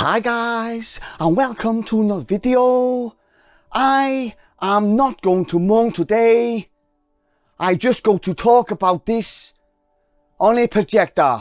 Hi guys, and welcome to another video. I am not going to moan today. I just go to talk about this on a projector.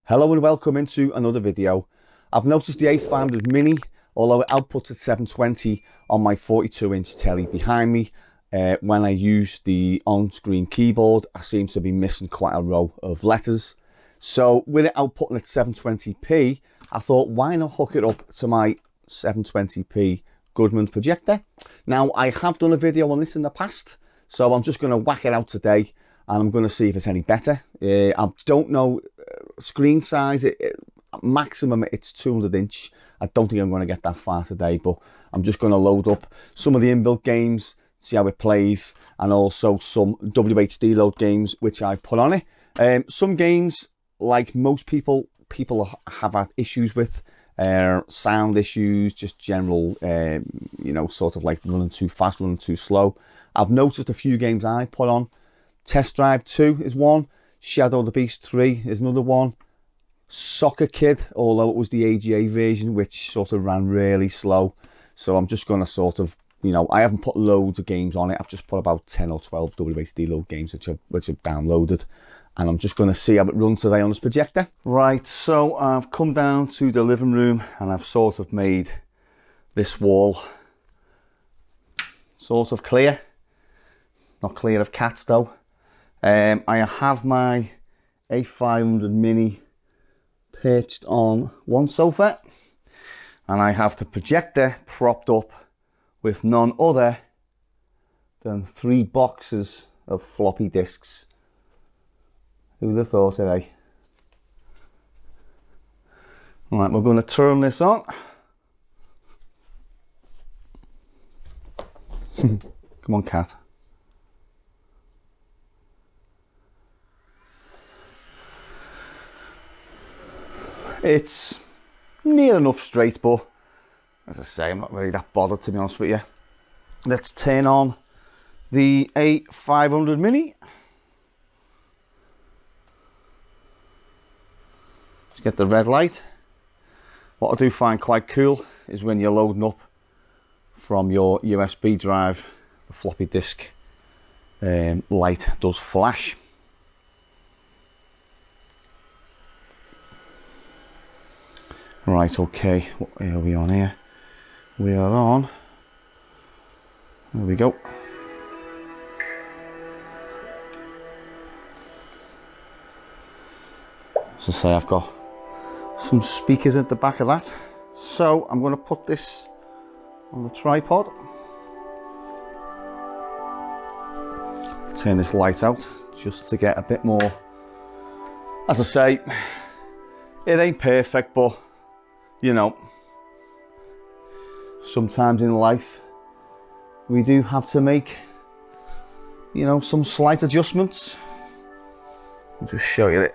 Hello and welcome into another video. I've noticed the A500 Mini, although it outputs at 720 on my 42-inch telly behind me, when I use the on-screen keyboard, I seem to be missing quite a row of letters. So with it outputting at 720p, I thought, why not hook it up to my 720p Goodman projector? Now, I have done a video on this in the past, so I'm just going to whack it out today, and I'm going to see if it's any better. I don't know screen size, maximum it's 200 inch. I don't think I'm going to get that far today, but I'm just going to load up some of the inbuilt games, see how it plays, and also some WHD load games which I put on it. Some games, like most people have had issues with, sound issues, just general, you know, sort of like running too fast, running too slow. I've noticed a few games I put on. Test Drive 2 is one. Shadow the Beast 3 is another one. Soccer Kid, although it was the AGA version, which sort of ran really slow. So I'm just going to sort of, you know, I haven't put loads of games on it. I've just put about 10 or 12 WHD load games which I've downloaded. And I'm just going to see how it runs today on this projector. Right, so I've come down to the living room and I've sort of made this wall sort of clear. Not clear of cats though. I have my A500 Mini perched on one sofa, and I have the projector propped up with none other than 3 boxes of floppy disks. Who'd have thought it, eh? Right, we're going to turn this on. Come on, cat. It's near enough straight, but as I say, I'm not really that bothered, to be honest with you. Let's turn on the A500 Mini. Let's get the red light. What I do find quite cool is when you're loading up from your USB drive, the floppy disk light does flash. Right, okay, what are we on here? We are on, there we go. As I say, I've got some speakers at the back of that. So I'm going to put this on the tripod. Turn this light out just to get a bit more. As I say, it ain't perfect, but you know, sometimes in life we do have to make, you know, some slight adjustments. I'll just show you it.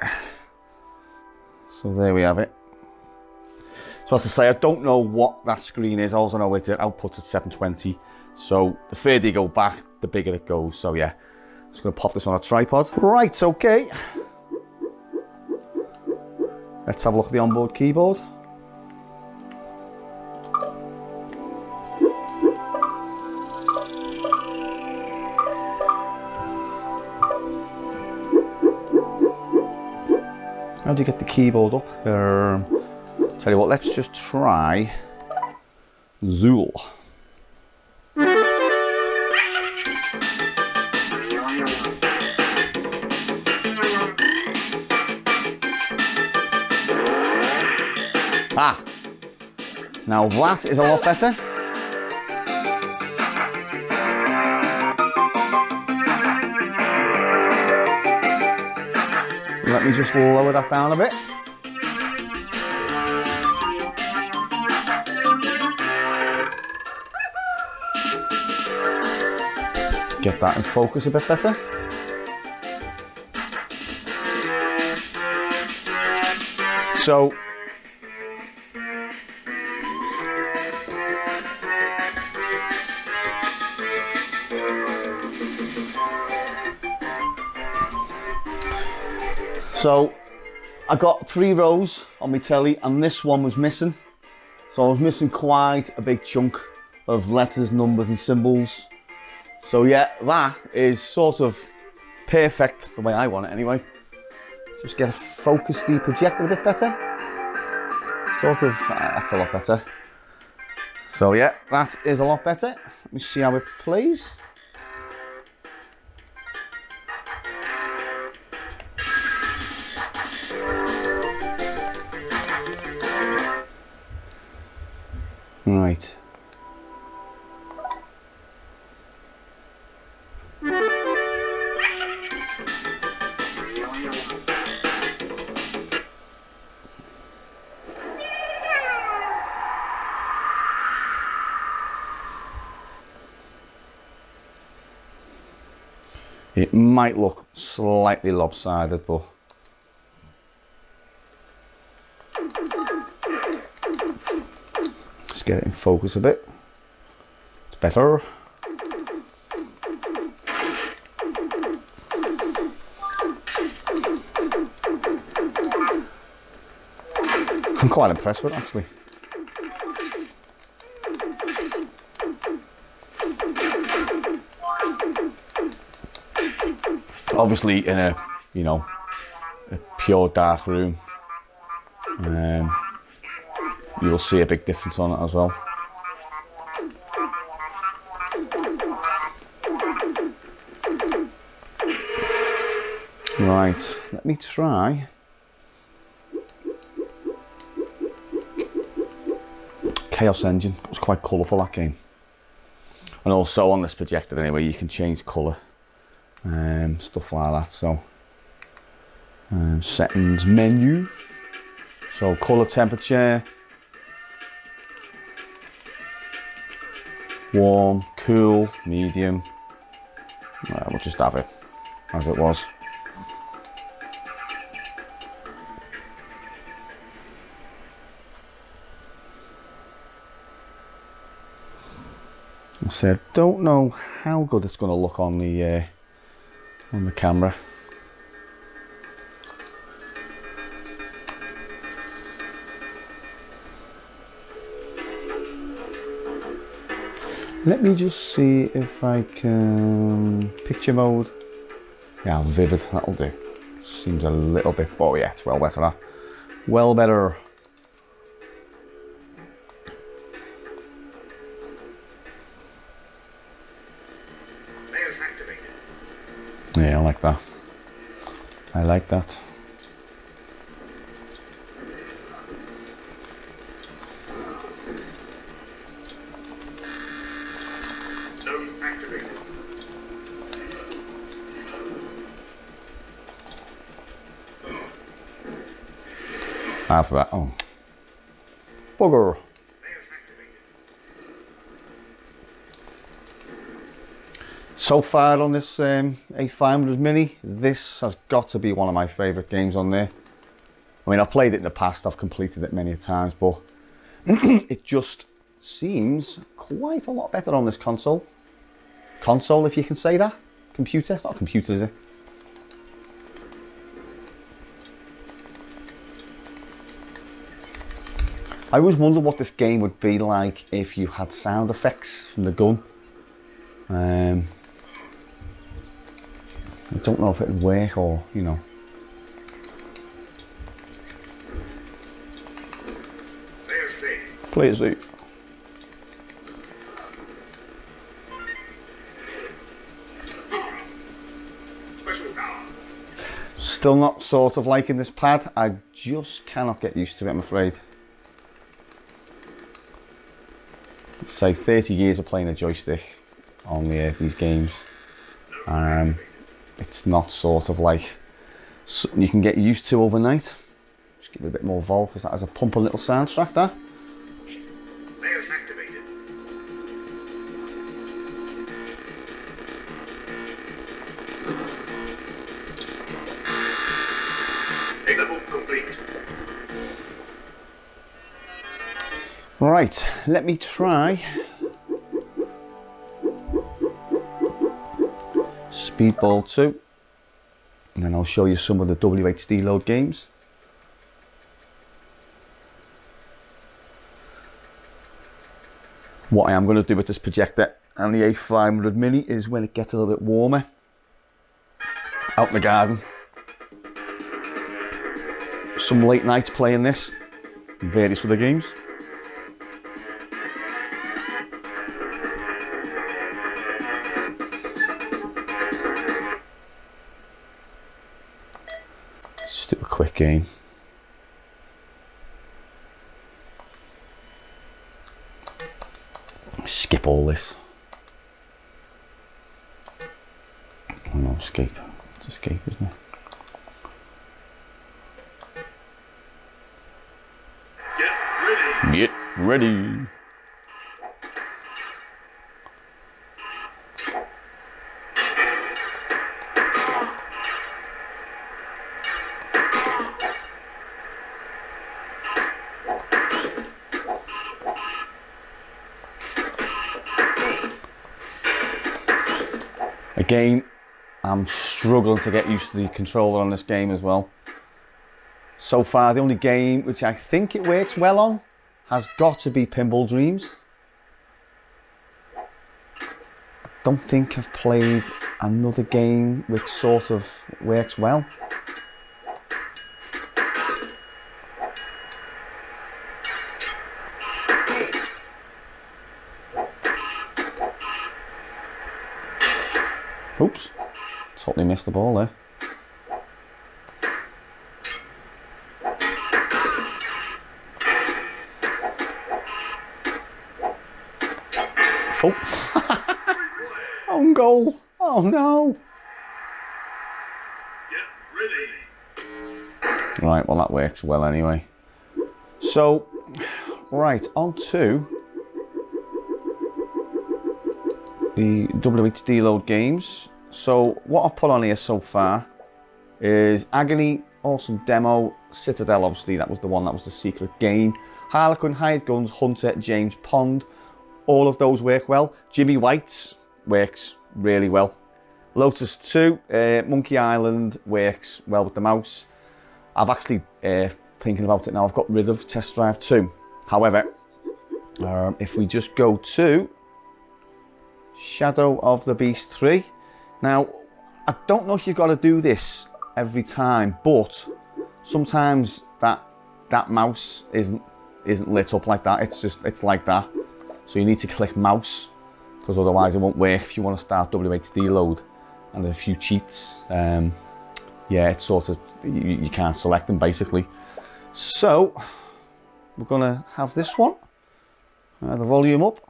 So there we have it. So as I say, I don't know what that screen is. All I know is it outputs at 720. So the further you go back, the bigger it goes. So yeah, I'm just going to pop this on a tripod. Right, okay. Let's have a look at the onboard keyboard. How do you get the keyboard up? Tell you what, let's just try Zool. Ah, now that is a lot better. let me just lower that down a bit. Get that in focus a bit better. So I got 3 rows on my telly and this one was missing. So I was missing quite a big chunk of letters, numbers and symbols. So yeah, that is sort of perfect the way I want it anyway. Just get to focus the projector a bit better. Sort of, that's a lot better. So yeah, that is a lot better. Let me see how it plays. Right. It might look slightly lopsided, but let's get it in focus a bit. It's better. I'm quite impressed with it, actually. Obviously in a, you know, a pure dark room, you'll see a big difference on it as well. Right, let me try Chaos Engine. It was quite colourful, that game. And also on this projector anyway, you can change colour. Stuff like that. So settings menu, so colour, temperature, warm, cool, medium. We'll just have it as it was. So don't know how good it's going to look on the camera. Let me just see if I can picture mode. Yeah, vivid, that'll do. Seems a little bit, oh yeah, it's well better that. Well better. Yeah, I like that. I like that. After that, oh, bugger. So far on this A500 Mini, this has got to be one of my favourite games on there. I mean, I've played it in the past, I've completed it many times, but it just seems quite a lot better on this console. Console, if you can say that. Computer, it's not a computer, is it? I always wondered what this game would be like if you had sound effects from the gun. I don't know if it would work or, you know. Play it safe. Still not sort of liking this pad. I just cannot get used to it, I'm afraid. Say 30 years of playing a joystick on these games. It's not sort of like Something you can get used to overnight. Just give it a bit more vol because that has a pumping little soundtrack there. Layers activated. Data book complete. Right, let me try Speedball 2, and then I'll show you some of the WHD load games. What I am going to do with this projector and the A500 Mini is when it gets a little bit warmer out in the garden, some late nights playing this and various other games. Just do a quick game. Skip all this. Oh no, escape. It's escape, isn't it? Get ready. Again, I'm struggling to get used to the controller on this game as well. So far, the only game which I think it works well on has got to be Pinball Dreams. I don't think I've played another game which sort of works well. Oops, totally missed the ball there. Oh, own goal. Oh no. Get ready. Right, well that works well anyway. So, right, on to the WHD load games. So what I've put on here so far is Agony, Awesome Demo, Citadel, obviously that was the one that was the secret game, Harlequin, Hired Guns, Hunter, James Pond. All of those work well. Jimmy White's works really well. Lotus 2, Monkey Island works well with the mouse. I've actually, thinking about it now, I've got rid of Test Drive 2. However, if we just go to Shadow of the Beast 3. Now, I don't know if you've got to do this every time, but sometimes that mouse isn't lit up like that. It's like that. So you need to click mouse, because otherwise it won't work if you want to start WHD load. And there's a few cheats. Yeah, it's sort of, you can't select them basically. So we're gonna have this one. The volume up.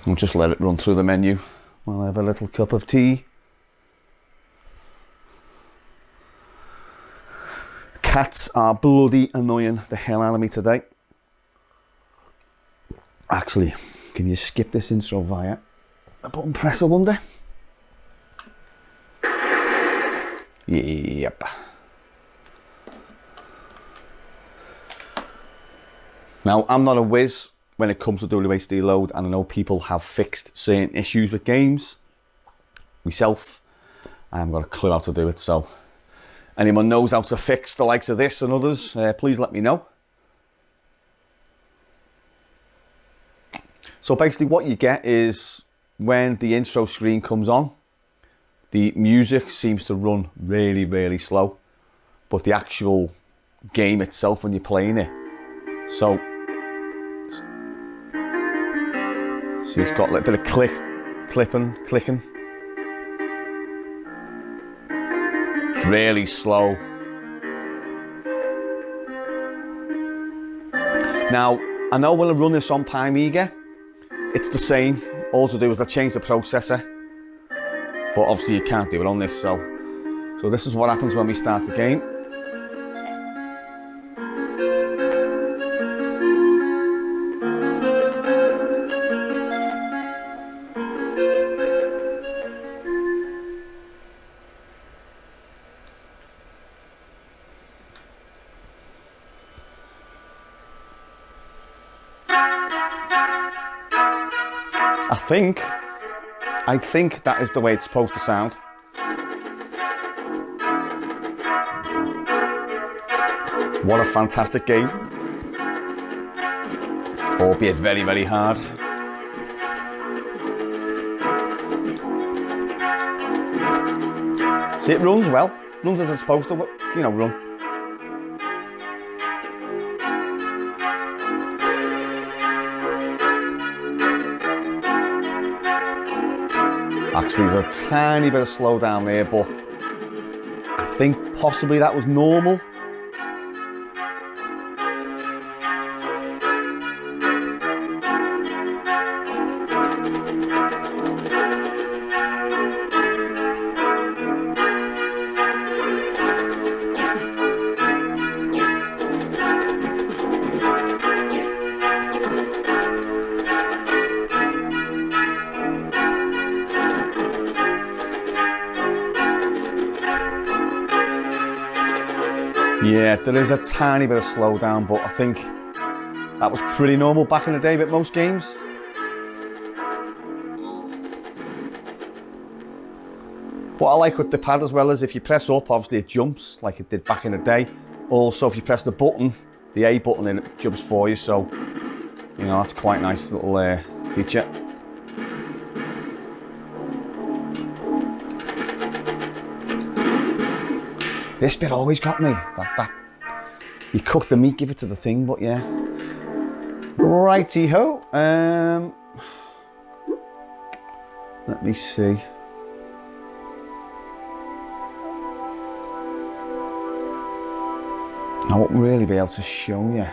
We'll just let it run through the menu while I have a little cup of tea. Cats are bloody annoying the hell out of me today. Actually, can you skip this intro via a button press, I wonder? Yep. Now, I'm not a whiz when it comes to WHD load, and I know people have fixed certain issues with games. Myself, I haven't got a clue how to do it, so anyone knows how to fix the likes of this and others, please let me know. So basically what you get is when the intro screen comes on, the music seems to run really, really slow, but the actual game itself when you're playing it, so it's got a little bit of clicking. It's really slow. Now, I know when I run this on Amiga, it's the same. All to do is I change the processor, but obviously you can't do it on this. So this is what happens when we start the game. I think that is the way it's supposed to sound. What a fantastic game. Albeit very, very hard. See, it runs well. Runs as it's supposed to, you know, run. Actually, there's a tiny bit of slowdown there, but I think possibly that was normal. Yeah, there is a tiny bit of slowdown, but I think that was pretty normal back in the day with most games. What I like with the pad as well is if you press up, obviously it jumps like it did back in the day. Also, if you press the button, the A button, then it jumps for you. So, you know, that's quite a nice little feature. This bit always got me. That you cook the meat, give it to the thing, but yeah. Righty ho. Let me see. I won't really be able to show you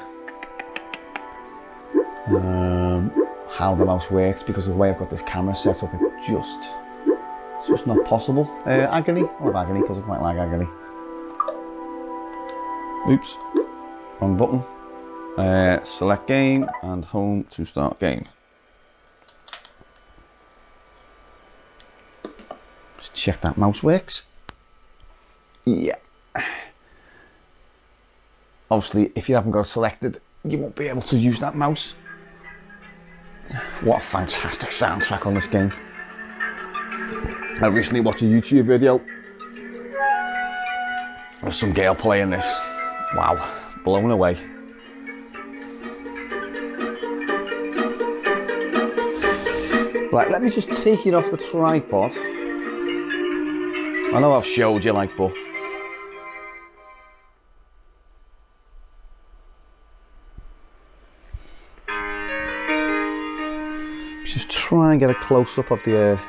how the mouse works because of the way I've got this camera set up. It's just not possible. Agony. I love agony because I quite like agony. Oops, wrong button. Select game and home to start game. Let's check that mouse works. Yeah. Obviously, if you haven't got it selected, you won't be able to use that mouse. What a fantastic soundtrack on this game. I recently watched a YouTube video of some girl playing this. Wow, blown away. Right, let me just take it off the tripod. I know I've showed you, like, but just try and get a close-up of the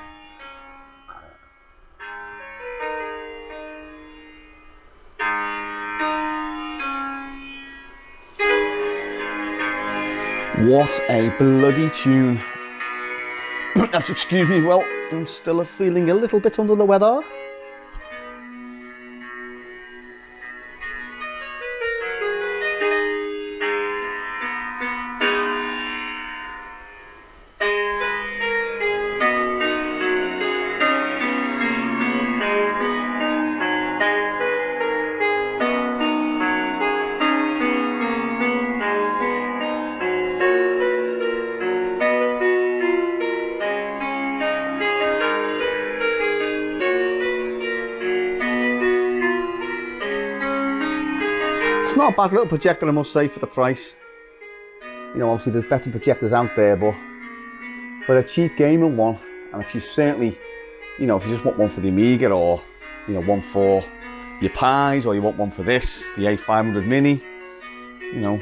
What a bloody tune. Excuse me, well, I'm still feeling a little bit under the weather. It's not a bad little projector, I must say, for the price. You know, obviously there's better projectors out there, but for a cheap gaming one, and if you certainly, you know, if you just want one for the Amiga, or, you know, one for your Pis, or you want one for this, the A500 Mini, you know.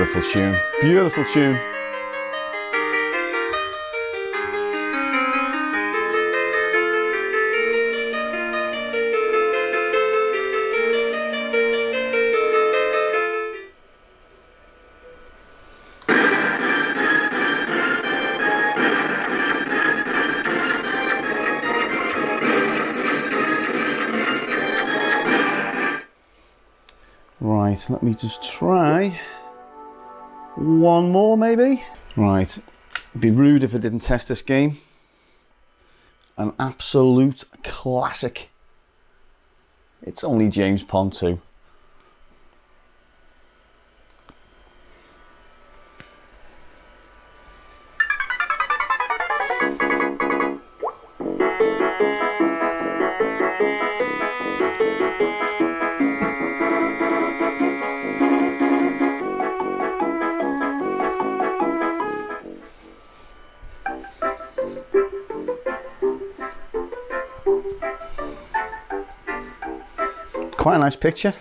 Beautiful tune, beautiful tune. Right, let me just try one more maybe. Right, it'd be rude if I didn't test this game. An absolute classic. It's only James Pond 2. Quite a nice picture.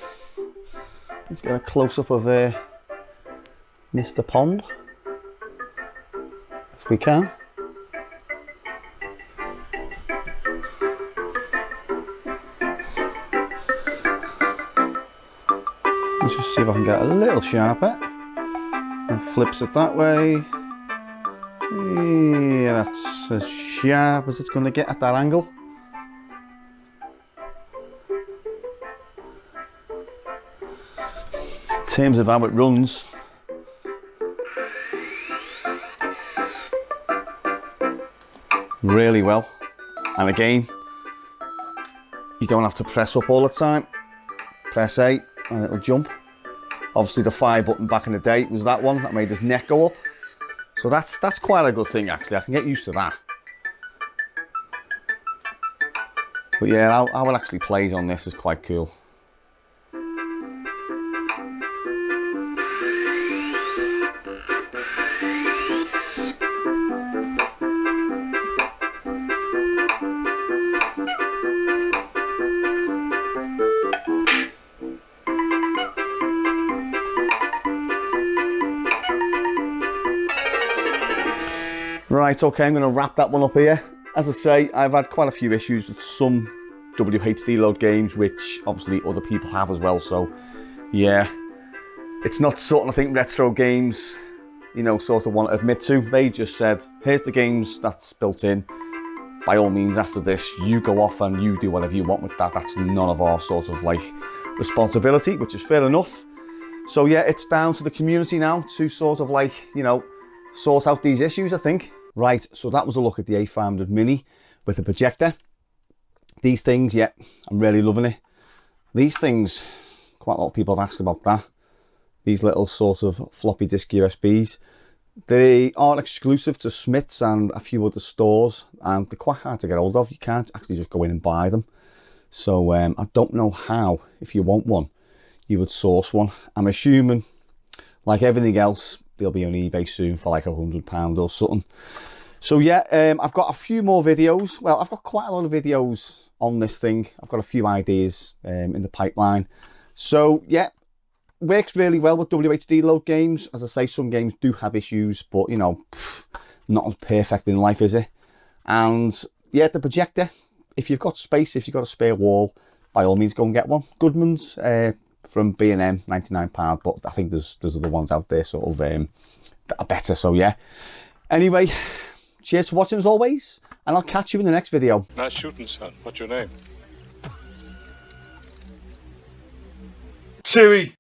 Let's get a close-up of Mr. Pond, if we can. Let's just see if I can get a little sharper. And flips it that way. Yeah, that's as sharp as it's going to get at that angle. In terms of how it runs, really well. And again, you don't have to press up all the time. Press A and it'll jump. Obviously the fire button back in the day was that one that made his neck go up. So that's quite a good thing actually. I can get used to that. But yeah, how it actually plays on this is quite cool. Right, okay, I'm going to wrap that one up here. As I say, I've had quite a few issues with some WHD load games, which obviously other people have as well, so yeah. It's not something I think retro games, you know, sort of want to admit to. They just said, here's the games that's built in. By all means, after this, you go off and you do whatever you want with that. That's none of our sort of like responsibility, which is fair enough. So yeah, it's down to the community now to sort of like, you know, sort out these issues, I think. Right, so that was a look at the A500 Mini with the projector. These things, yeah, I'm really loving it. These things, quite a lot of people have asked about that. These little sort of floppy disk USBs. They aren't exclusive to Smith's and a few other stores, and they're quite hard to get hold of. You can't actually just go in and buy them. So I don't know how, if you want one, you would source one. I'm assuming, like everything else, they'll be on eBay soon for like £100 or something. So yeah, I've got a few more videos. Well, I've got quite a lot of videos on this thing. I've got a few ideas in the pipeline. So yeah, works really well with WHD load games. As I say, some games do have issues, but you know, not as perfect in life, is it? And yeah, the projector, if you've got space, if you've got a spare wall, by all means go and get one. Goodman's from B&M, £99, but I think there's other ones out there sort of that are better, so yeah. Anyway, cheers for watching as always, and I'll catch you in the next video. Nice shooting, son. What's your name? Tui.